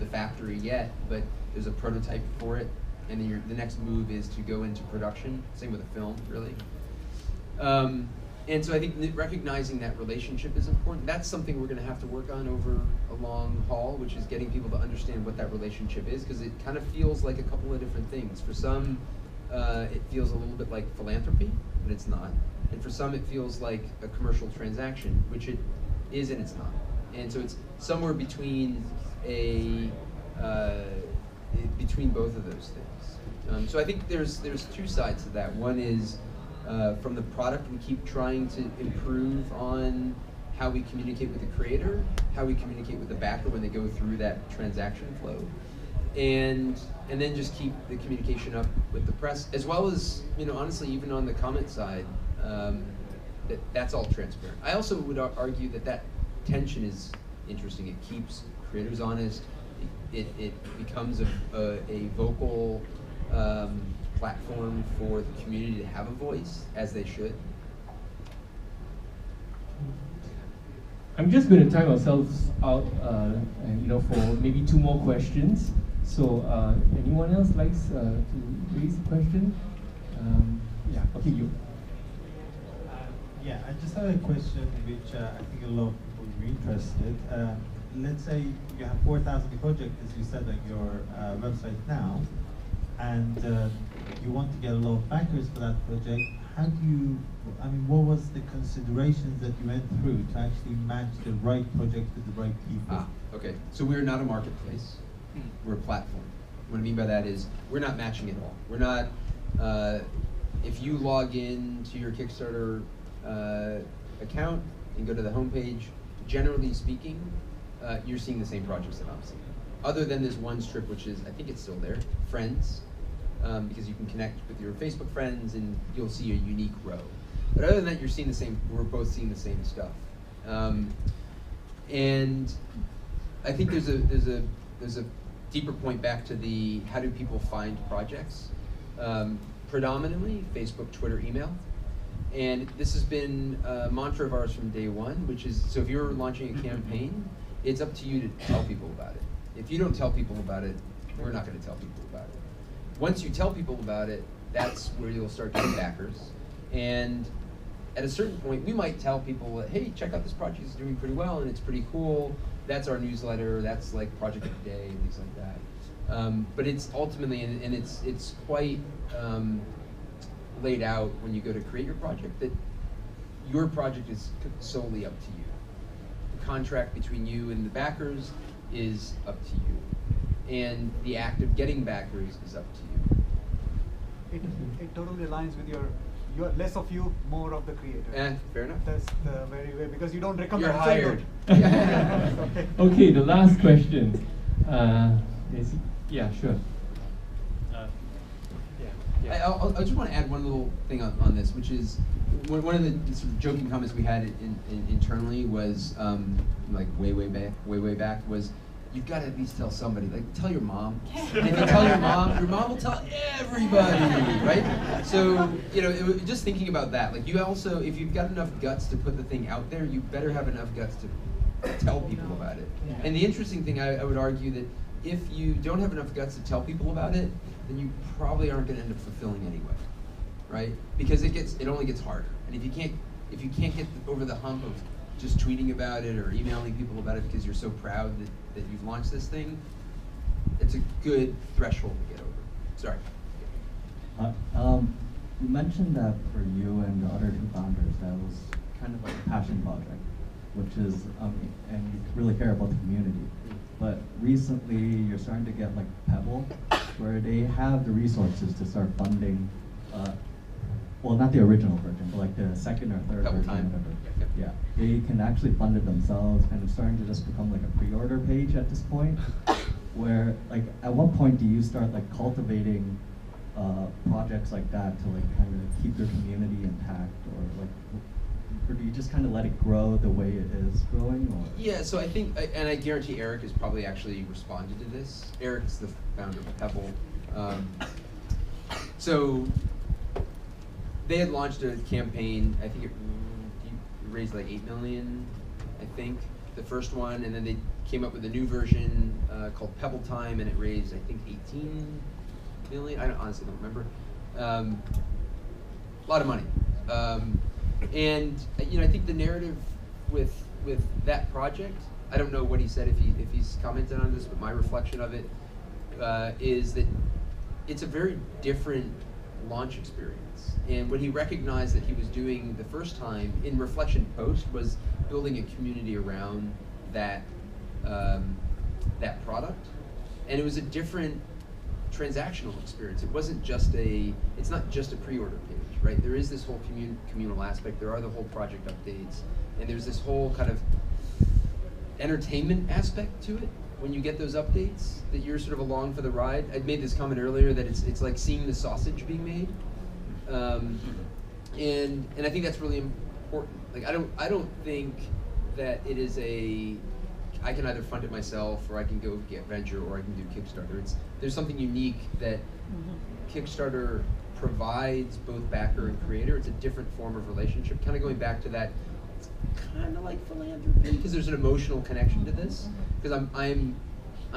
factory yet, but there's a prototype for it, and then the next move is to go into production. Same with a film, really. And so I think recognizing that relationship is important. That's something we're going to have to work on over a long haul, which is getting people to understand what that relationship is, because it kind of feels like a couple of different things. For some, it feels a little bit like philanthropy, but it's not. And for some, it feels like a commercial transaction, which it is and it's not. And so it's somewhere between between both of those things. So I think there's two sides to that. One is from the product, we keep trying to improve on how we communicate with the creator, how we communicate with the backer when they go through that transaction flow, and then just keep the communication up with the press, as well as, honestly, even on the comment side, that's all transparent. I also would argue that tension is interesting. It keeps creators honest. It becomes a vocal platform for the community to have a voice, as they should. I'm just going to time ourselves out, for maybe 2 more questions. So, anyone else likes to raise a question? Yeah. Okay, you. Yeah, I just have a question which I think a lot of people would be interested. Let's say you have 4,000 projects, as you said on your website now, and you want to get a lot of backers for that project. How do you, what was the considerations that you went through to actually match the right project with the right people? Okay. So we're not a marketplace. We're a platform. What I mean by that is we're not matching at all. We're not, if you log in to your Kickstarter account and go to the homepage, generally speaking, you're seeing the same projects that I'm seeing. Other than this one strip, which is, I think it's still there, Friends, because you can connect with your Facebook friends and you'll see a unique row. But other than that, you're seeing the same, we're both seeing the same stuff. And I think there's a deeper point back to the, how do people find projects? Predominantly Facebook, Twitter, email. And this has been a mantra of ours from day one, which is, so if you're launching a campaign, it's up to you to tell people about it. If you don't tell people about it, we're not going to tell people about it. Once you tell people about it, that's where you'll start getting backers. And at a certain point, we might tell people, hey, check out this project, it's doing pretty well and it's pretty cool. That's our newsletter, that's like Project of the Day, and things like that. But it's ultimately, and it's quite laid out when you go to create your project, that your project is solely up to you. The contract between you and the backers is up to you. And the act of getting backers is up to you. It totally aligns with your less of you, more of the creator. Fair enough. That's the very way, because you don't recommend. You're hired. Okay, the last question. Yeah, sure. I just want to add one little thing on this, which is one of the sort of joking comments we had internally was like way back was, you've got to at least tell somebody. Like, tell your mom. And if you tell your mom will tell everybody, right? So, just thinking about that. Like, you also, if you've got enough guts to put the thing out there, you better have enough guts to tell people about it. And the interesting thing, I would argue that if you don't have enough guts to tell people about it, then you probably aren't going to end up fulfilling anyway, right? Because it only gets harder. And if you can't get over the hump of just tweeting about it or emailing people about it because you're so proud that you've launched this thing, it's a good threshold to get over. Sorry. You mentioned that for you and the other 2 founders, that was kind of like a passion project, which is, and you really care about the community. But recently, you're starting to get like Pebble, where they have the resources to start funding, well, not the original version, but like the second or third Pebble version, Time. whatever. Yeah, they can actually fund it themselves, kind of starting to just become like a pre-order page at this point, where like, at what point do you start like cultivating projects like that to like kind of keep your community intact, or do you just kind of let it grow the way it is growing? Or? Yeah, so I think, and I guarantee Eric has probably actually responded to this. Eric's the founder of Pebble. So they had launched a campaign, I think it raised like $8 million, I think, the first one, and then they came up with a new version called Pebble Time, and it raised, I think, 18 million. I honestly don't remember. A lot of money. And I think the narrative with that project, I don't know what he said if he's commented on this, but my reflection of it is that it's a very different launch experience. And what he recognized that he was doing the first time in Reflection Post was building a community around that that product, and it was a different transactional experience. It wasn't just it's not just a pre-order page, right? There is this whole communal aspect. There are the whole project updates, and there's this whole kind of entertainment aspect to it. When you get those updates, that you're sort of along for the ride. I made this comment earlier that it's like seeing the sausage being made, and I think that's really important. Like I don't think that it is I can either fund it myself, or I can go get venture, or I can do Kickstarter. There's something unique that Kickstarter provides both backer and creator. It's a different form of relationship. Kind of going back to that, it's kind of like philanthropy because there's an emotional connection to this. Because I'm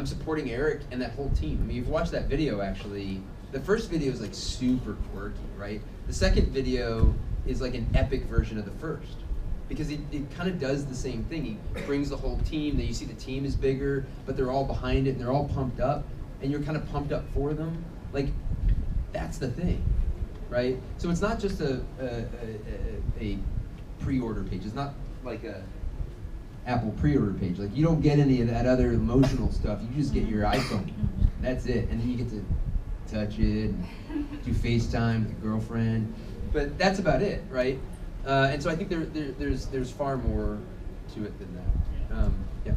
supporting Eric and that whole team. I mean, you've watched that video actually. The first video is like super quirky, right? The second video is like an epic version of the first, because it kind of does the same thing. He brings the whole team. Then you see the team is bigger, but they're all behind it and they're all pumped up, and you're kind of pumped up for them. Like, that's the thing, right? So it's not just a pre-order page. It's not like a Apple pre-order page. Like, you don't get any of that other emotional stuff. You just get your iPhone. That's it. And then you get to touch it, and do FaceTime with your girlfriend. But that's about it, right? And so I think there's far more to it than that. Yeah.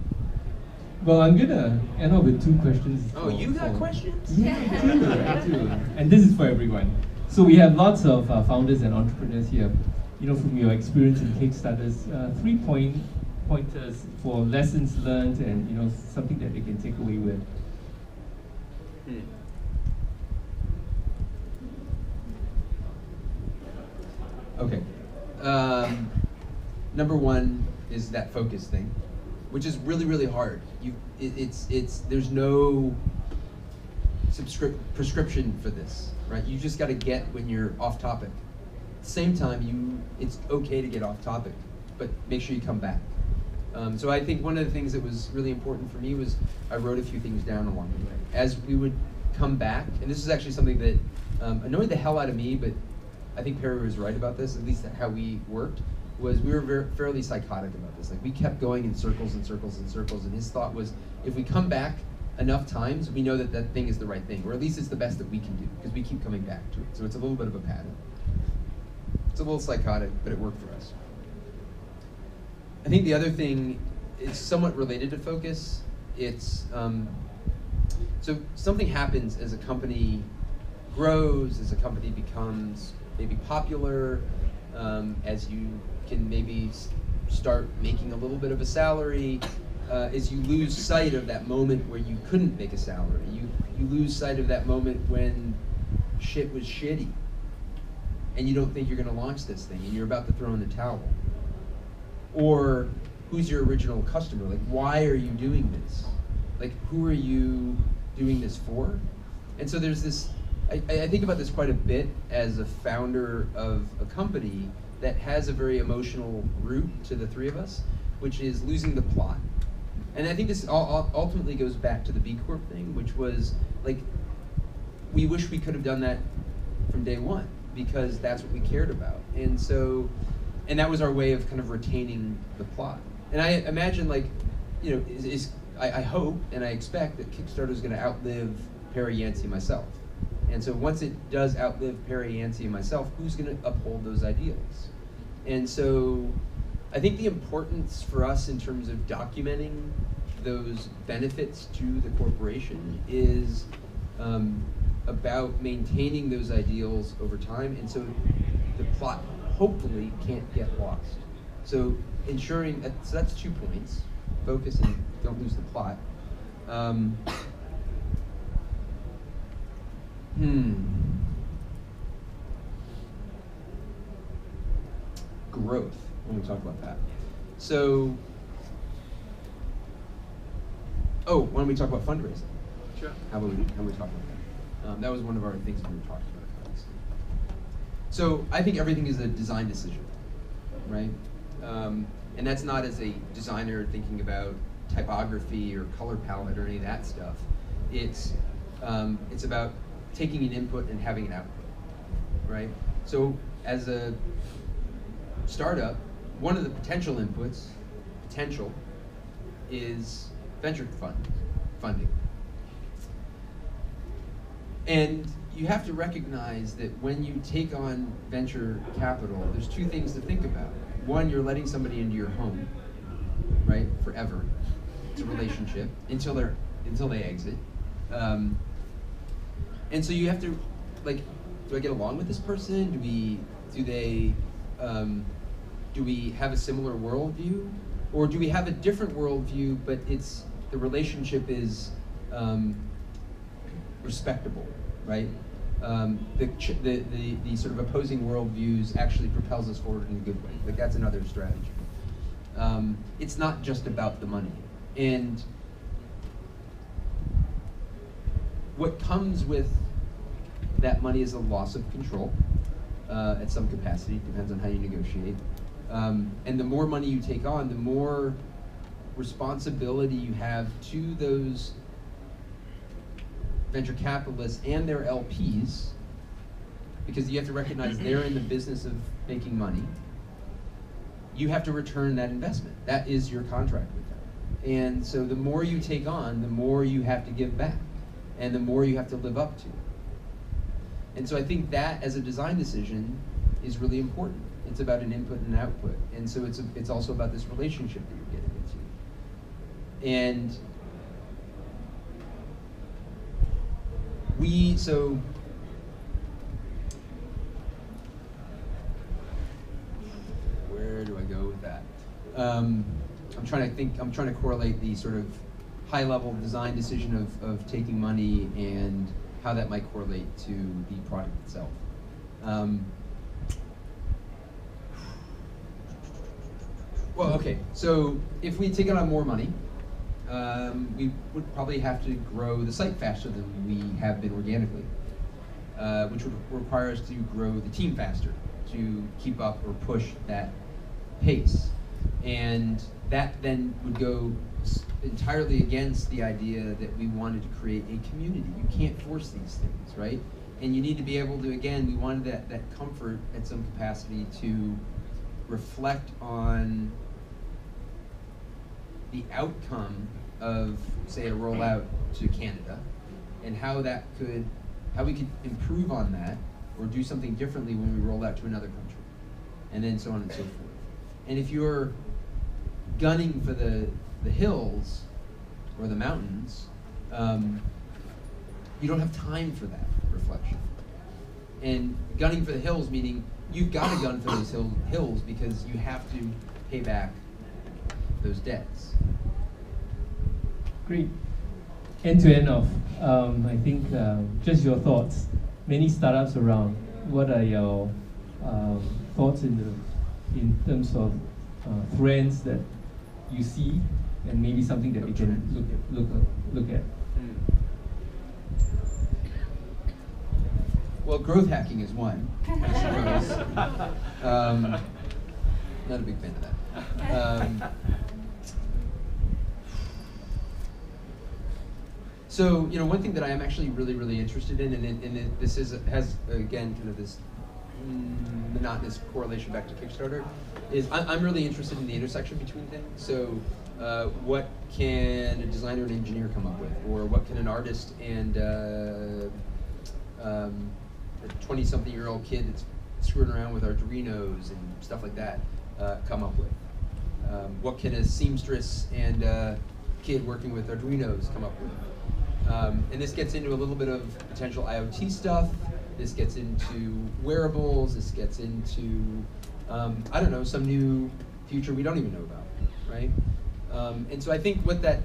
Well, I'm gonna end up with two questions. Oh, you got questions? Yeah, I do. And this is for everyone. So we have lots of founders and entrepreneurs here. From your experience in Kickstarters, 3 pointers for lessons learned and something that they can take away with. Okay. Number one is that focus thing, which is really, really hard. There's no prescription for this, right? You just got to get when you're off topic. At the same time, it's okay to get off topic, but make sure you come back. So I think one of the things that was really important for me was I wrote a few things down along the way. As we would come back, and this is actually something that annoyed the hell out of me, but I think Perry was right about this, at least how we worked, was we were fairly psychotic about this. Like, we kept going in circles and circles and circles, and his thought was, if we come back enough times, we know that that thing is the right thing, or at least it's the best that we can do, because we keep coming back to it. So it's a little bit of a pattern. It's a little psychotic, but it worked for us. I think the other thing is somewhat related to focus. It's, so something happens as a company grows, as a company becomes maybe popular, as you can maybe start making a little bit of a salary, as you lose sight of that moment where you couldn't make a salary. You lose sight of that moment when shit was shitty, and you don't think you're gonna launch this thing, and you're about to throw in the towel. Or, who's your original customer? Like, why are you doing this? Like, who are you doing this for? And so there's this, I think about this quite a bit as a founder of a company that has a very emotional root to the three of us, which is losing the plot. And I think this ultimately goes back to the B Corp thing, which was, like, we wish we could have done that from day one, because that's what we cared about. And so, and that was our way of kind of retaining the plot. And I imagine, like, I hope and I expect that Kickstarter is going to outlive Perry, Yancey, and myself. And so once it does outlive Perry, Yancey, and myself, who's going to uphold those ideals? And so I think the importance for us in terms of documenting those benefits to the corporation is about maintaining those ideals over time. And so the plot hopefully can't get lost. So ensuring that, so that's 2 points. Focus and don't lose the plot. Growth, when we talk about that. So Oh, why don't we talk about fundraising? Sure. How about we talk about that? That was one of our things we were talking about, obviously. So I think everything is a design decision, right? And that's not as a designer thinking about typography or color palette or any of that stuff. It's about taking an input and having an output, right? So as a startup, one of the potential inputs, is venture funding. And you have to recognize that when you take on venture capital, there's two things to think about. One, you're letting somebody into your home, right, forever. It's a relationship until they exit. And so you have to, like, do I get along with this person? Do we have a similar worldview? Or do we have a different worldview, but the relationship is respectable, right? The sort of opposing worldviews actually propels us forward in a good way. Like, that's another strategy. It's not just about the money. And what comes with that money is a loss of control at some capacity, depends on how you negotiate. And the more money you take on, the more responsibility you have to those venture capitalists and their LPs, because you have to recognize they're in the business of making money. You have to return that investment. That is your contract with them. And so the more you take on, the more you have to give back, and the more you have to live up to. And so I think that, as a design decision, is really important. It's about an input and an output. And so it's also about this relationship that you're getting into. And so where do I go with that? I'm trying to correlate the sort of high-level design decision of taking money and how that might correlate to the product itself. Well, okay, so if we take on more money, we would probably have to grow the site faster than we have been organically, which would require us to grow the team faster to keep up or push that pace. And that then would go entirely against the idea that we wanted to create a community. You can't force these things, right? And you need to be able to, again, we wanted that comfort at some capacity to reflect on the outcome of, say, a rollout to Canada, and how we could improve on that or do something differently when we roll out to another country, and then so on and so forth. And if you're gunning for the hills or the mountains, you don't have time for that reflection. And gunning for the hills meaning you've got to gun for those hills because you have to pay back those debts. Great. End to end off, I think just your thoughts. Many startups around. What are your thoughts in terms of trends that you see, and maybe something that we can look at? Well, growth hacking is one, I suppose. Not a big fan of that. So, one thing that I am actually really, really interested in, and this has again kind of this monotonous correlation back to Kickstarter, is I'm really interested in the intersection between things. So, what can a designer and engineer come up with, or what can an artist and a 20-something-year-old kid that's screwing around with Arduinos and stuff like that come up with? What can a seamstress and a kid working with Arduinos come up with? And this gets into a little bit of potential IoT stuff. This gets into wearables. This gets into, I don't know, some new future we don't even know about, right? And so I think what I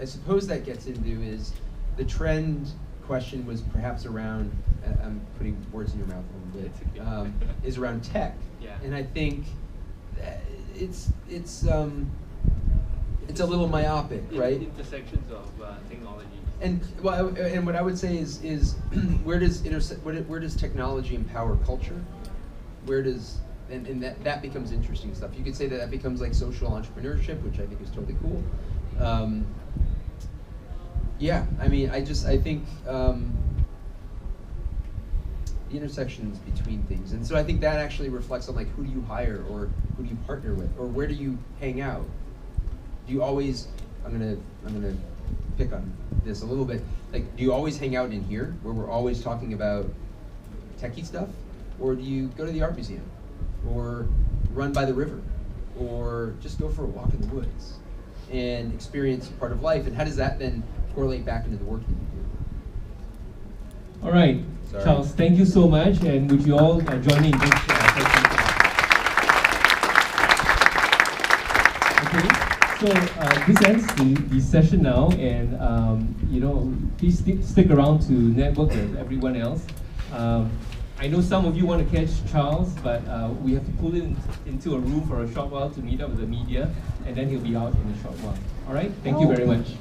suppose that gets into is the trend question was perhaps around, I'm putting words in your mouth a little bit, is around tech. Yeah. And I think it's it's a little myopic, right? Intersections of technology. And well, and what I would say is where does where does technology empower culture? Where does and that becomes interesting stuff. You could say that becomes like social entrepreneurship, which I think is totally cool. Yeah, I mean, I think the intersections between things, and so I think that actually reflects on like who do you hire or who do you partner with or where do you hang out? Do you always? I'm gonna pick on this a little bit. Like, do you always hang out in here where we're always talking about techie stuff, or do you go to the art museum, or run by the river, or just go for a walk in the woods and experience part of life? And how does that then correlate back into the work that you do? All right, Sorry. Charles, thank you so much, and would you all join in this session? Okay, so this ends the session now, and please stick around to network with everyone else. I know some of you want to catch Charles, but we have to pull him into a room for a short while to meet up with the media, and then he'll be out in a short while. All right, thank you very much.